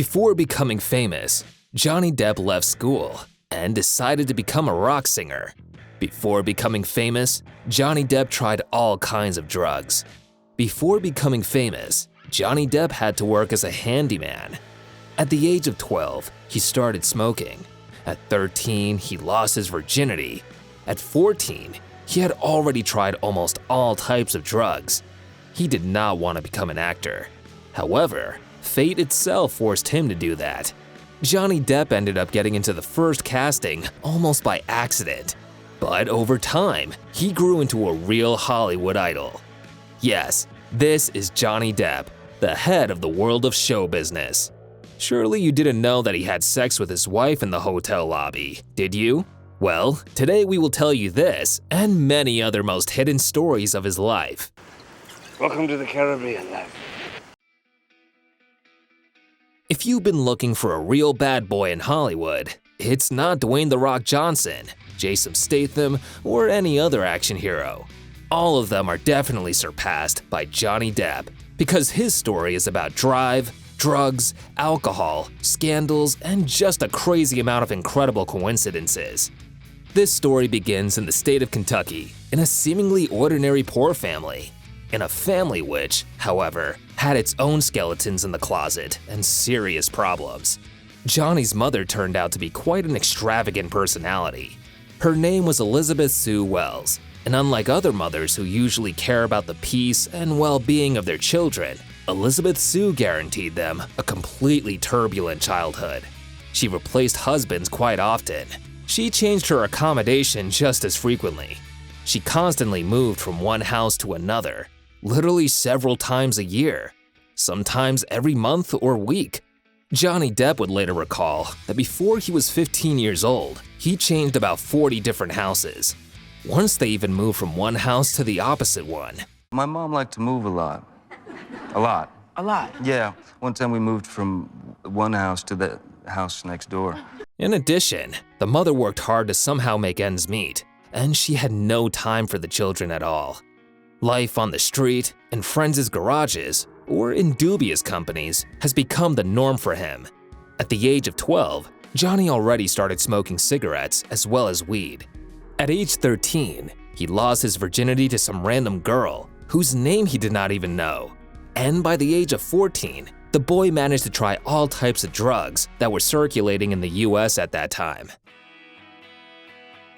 Before becoming famous, Johnny Depp left school and decided to become a rock singer. Before becoming famous, Johnny Depp tried all kinds of drugs. Before becoming famous, Johnny Depp had to work as a handyman. At the age of 12, he started smoking. At 13, he lost his virginity. At 14, he had already tried almost all types of drugs. He did not want to become an actor. However, fate itself forced him to do that. Johnny Depp ended up getting into the first casting almost by accident. But over time, he grew into a real Hollywood idol. Yes, this is Johnny Depp, the head of the world of show business. Surely you didn't know that he had sex with his wife in the hotel lobby, did you? Well, today we will tell you this and many other most hidden stories of his life. Welcome to the Caribbean life. If you've been looking for a real bad boy in Hollywood, it's not Dwayne "The Rock" Johnson, Jason Statham, or any other action hero. All of them are definitely surpassed by Johnny Depp, because his story is about drive, drugs, alcohol, scandals, and just a crazy amount of incredible coincidences. This story begins in the state of Kentucky, in a seemingly ordinary poor family. In a family which, however, had its own skeletons in the closet and serious problems. Johnny's mother turned out to be quite an extravagant personality. Her name was Elizabeth Sue Wells, and unlike other mothers who usually care about the peace and well-being of their children, Elizabeth Sue guaranteed them a completely turbulent childhood. She replaced husbands quite often. She changed her accommodation just as frequently. She constantly moved from one house to another, literally several times a year, sometimes every month or week. Johnny Depp would later recall that before he was 15 years old, he changed about 40 different houses. Once they even moved from one house to the opposite one. My mom liked to move a lot. A lot. A lot? Yeah. One time we moved from one house to the house next door. In addition, the mother worked hard to somehow make ends meet, and she had no time for the children at all. Life on the street, in friends' garages, or in dubious companies has become the norm for him. At the age of 12, Johnny already started smoking cigarettes as well as weed. At age 13, he lost his virginity to some random girl whose name he did not even know. And by the age of 14, the boy managed to try all types of drugs that were circulating in the US at that time.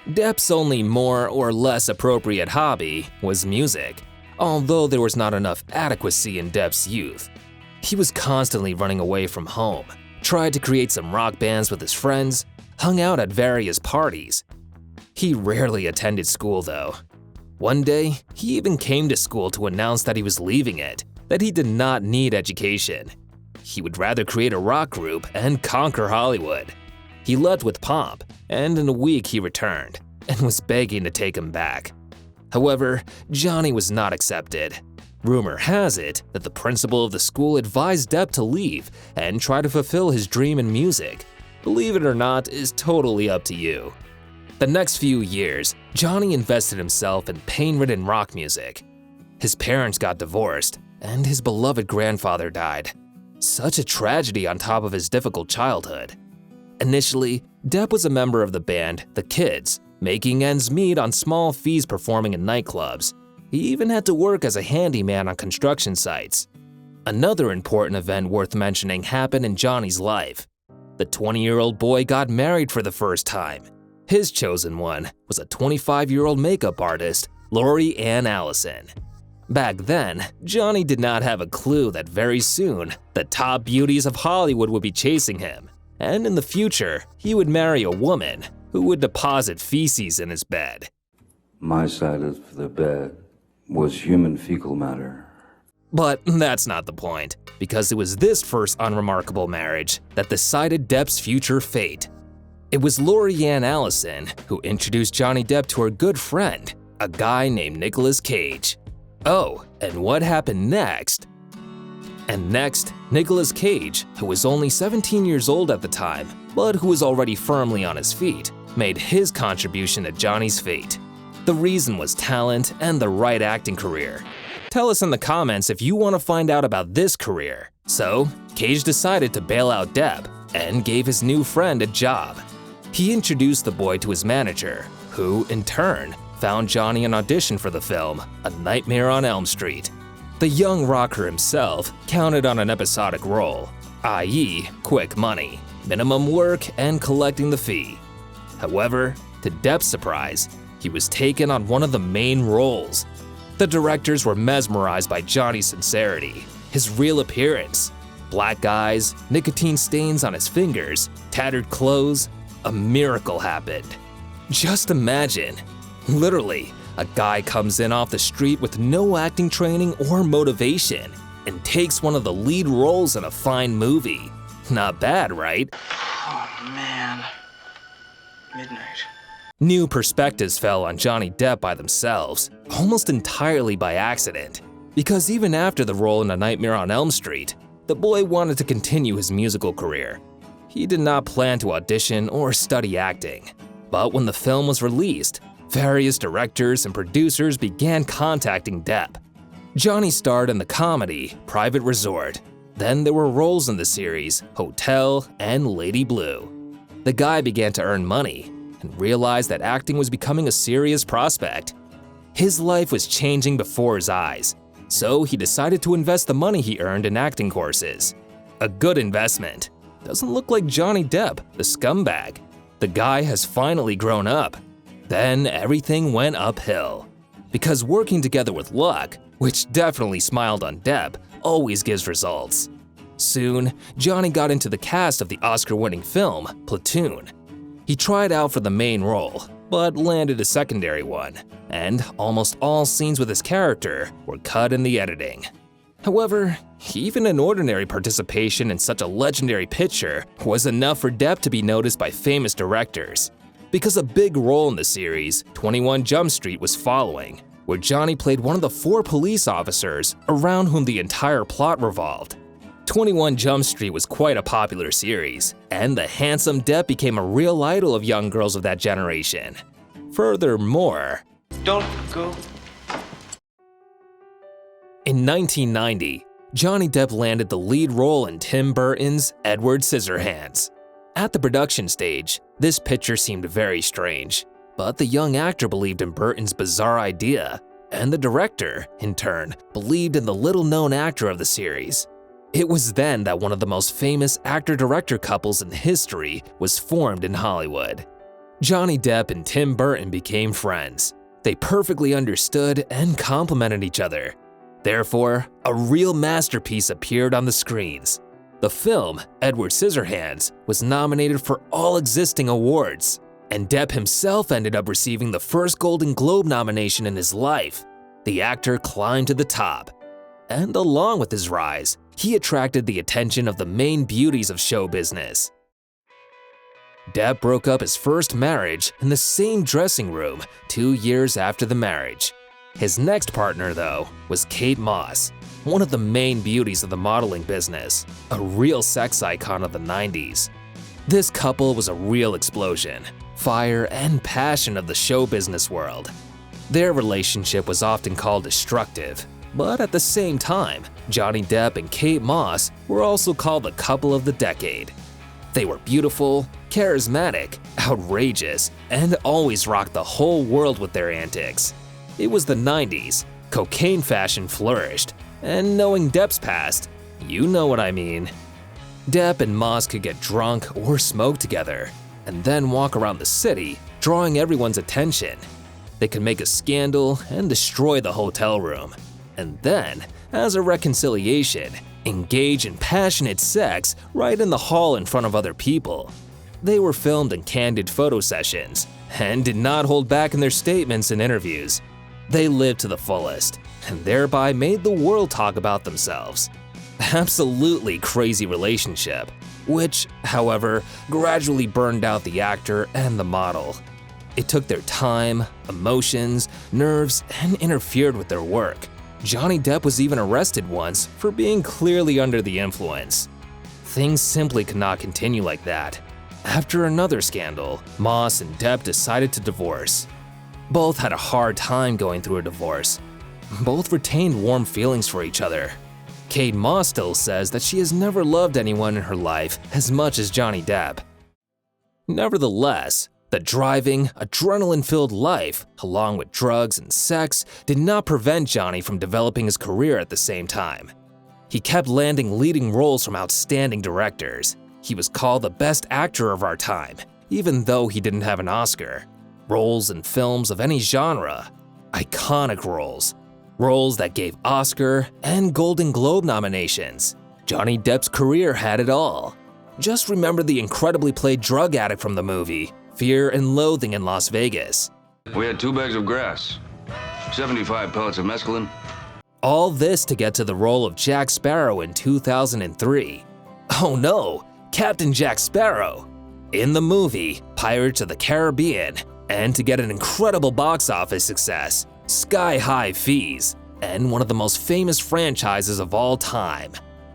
Depp's only more or less appropriate hobby was music, although there was not enough adequacy in Depp's youth. He was constantly running away from home, tried to create some rock bands with his friends, hung out at various parties. He rarely attended school though. One day, he even came to school to announce that he was leaving it, that he did not need education. He would rather create a rock group and conquer Hollywood. He left with pomp, and in a week he returned, and was begging to take him back. However, Johnny was not accepted. Rumor has it that the principal of the school advised Depp to leave and try to fulfill his dream in music. Believe it or not is totally up to you. The next few years, Johnny invested himself in pain-ridden rock music. His parents got divorced, and his beloved grandfather died. Such a tragedy on top of his difficult childhood. Initially, Depp was a member of the band The Kids, making ends meet on small fees performing in nightclubs. He even had to work as a handyman on construction sites. Another important event worth mentioning happened in Johnny's life. The 20-year-old boy got married for the first time. His chosen one was a 25-year-old makeup artist, Lori Ann Allison. Back then, Johnny did not have a clue that very soon, the top beauties of Hollywood would be chasing him. And in the future, he would marry a woman who would deposit feces in his bed. My side of the bed was human fecal matter. But that's not the point, because it was this first unremarkable marriage that decided Depp's future fate. It was Lori Ann Allison who introduced Johnny Depp to her good friend, a guy named Nicolas Cage. Oh, and what happened next? And next, Nicolas Cage, who was only 17 years old at the time, but who was already firmly on his feet, made his contribution to Johnny's fate. The reason was talent and the right acting career. Tell us in the comments if you want to find out about this career. So, Cage decided to bail out Depp and gave his new friend a job. He introduced the boy to his manager, who, in turn, found Johnny an audition for the film A Nightmare on Elm Street. The young rocker himself counted on an episodic role, i.e., quick money, minimum work, and collecting the fee. However, to Depp's surprise, he was taken on one of the main roles. The directors were mesmerized by Johnny's sincerity, his real appearance. Black eyes, nicotine stains on his fingers, tattered clothes. A miracle happened. Just imagine, literally, a guy comes in off the street with no acting training or motivation and takes one of the lead roles in a fine movie. Not bad, right? Oh man, midnight. New perspectives fell on Johnny Depp by themselves, almost entirely by accident. Because even after the role in A Nightmare on Elm Street, the boy wanted to continue his musical career. He did not plan to audition or study acting. But when the film was released, various directors and producers began contacting Depp. Johnny starred in the comedy Private Resort. Then there were roles in the series Hotel and Lady Blue. The guy began to earn money and realized that acting was becoming a serious prospect. His life was changing before his eyes, so he decided to invest the money he earned in acting courses. A good investment. Doesn't look like Johnny Depp, the scumbag. The guy has finally grown up. Then everything went uphill. Because working together with luck, which definitely smiled on Depp, always gives results. Soon, Johnny got into the cast of the Oscar-winning film Platoon. He tried out for the main role, but landed a secondary one, and almost all scenes with his character were cut in the editing. However, even an ordinary participation in such a legendary picture was enough for Depp to be noticed by famous directors. Because a big role in the series, 21 Jump Street was following, where Johnny played one of the 4 police officers around whom the entire plot revolved. 21 Jump Street was quite a popular series, and the handsome Depp became a real idol of young girls of that generation. Furthermore, Don't go. in 1990, Johnny Depp landed the lead role in Tim Burton's Edward Scissorhands. At the production stage, this picture seemed very strange, but the young actor believed in Burton's bizarre idea, and the director, in turn, believed in the little-known actor of the series. It was then that one of the most famous actor-director couples in history was formed in Hollywood. Johnny Depp and Tim Burton became friends. They perfectly understood and complemented each other. Therefore, a real masterpiece appeared on the screens. The film, Edward Scissorhands, was nominated for all existing awards, and Depp himself ended up receiving the first Golden Globe nomination in his life. The actor climbed to the top, and along with his rise, he attracted the attention of the main beauties of show business. Depp broke up his first marriage in the same dressing room 2 years after the marriage. His next partner, though, was Kate Moss, one of the main beauties of the modeling business, a real sex icon of the 90s. This couple was a real explosion, fire and passion of the show business world. Their relationship was often called destructive, but at the same time, Johnny Depp and Kate Moss were also called the couple of the decade. They were beautiful, charismatic, outrageous, and always rocked the whole world with their antics. It was the 90s, cocaine fashion flourished, and knowing Depp's past, you know what I mean. Depp and Moss could get drunk or smoke together, and then walk around the city, drawing everyone's attention. They could make a scandal and destroy the hotel room, and then, as a reconciliation, engage in passionate sex right in the hall in front of other people. They were filmed in candid photo sessions and did not hold back in their statements and interviews. They lived to the fullest and thereby made the world talk about themselves. Absolutely crazy relationship, which, however, gradually burned out the actor and the model. It took their time, emotions, nerves, and interfered with their work. Johnny Depp was even arrested once for being clearly under the influence. Things simply could not continue like that. After another scandal, Moss and Depp decided to divorce. Both had a hard time going through a divorce. Both retained warm feelings for each other. Kate Moss still says that she has never loved anyone in her life as much as Johnny Depp. Nevertheless, the driving, adrenaline-filled life, along with drugs and sex, did not prevent Johnny from developing his career at the same time. He kept landing leading roles from outstanding directors. He was called the best actor of our time, even though he didn't have an Oscar. Roles in films of any genre. Iconic roles. Roles that gave Oscar and Golden Globe nominations. Johnny Depp's career had it all. Just remember the incredibly played drug addict from the movie, Fear and Loathing in Las Vegas. We had 2 bags of grass, 75 pellets of mescaline. All this to get to the role of Jack Sparrow in 2003. Oh no, Captain Jack Sparrow! In the movie Pirates of the Caribbean, and to get an incredible box office success, sky-high fees, and one of the most famous franchises of all time.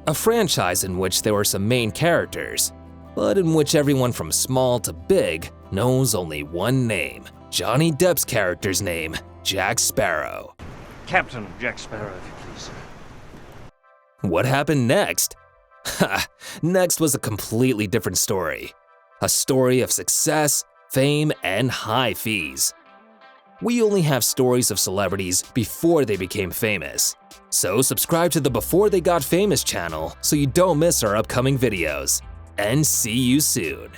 A franchise in which there were some main characters, but in which everyone from small to big knows only one name. Johnny Depp's character's name, Jack Sparrow. Captain Jack Sparrow, if you please, sir. What happened next? Next was a completely different story. A story of success, fame, and high fees. We only have stories of celebrities before they became famous. So subscribe to the Before They Got Famous channel so you don't miss our upcoming videos. And see you soon.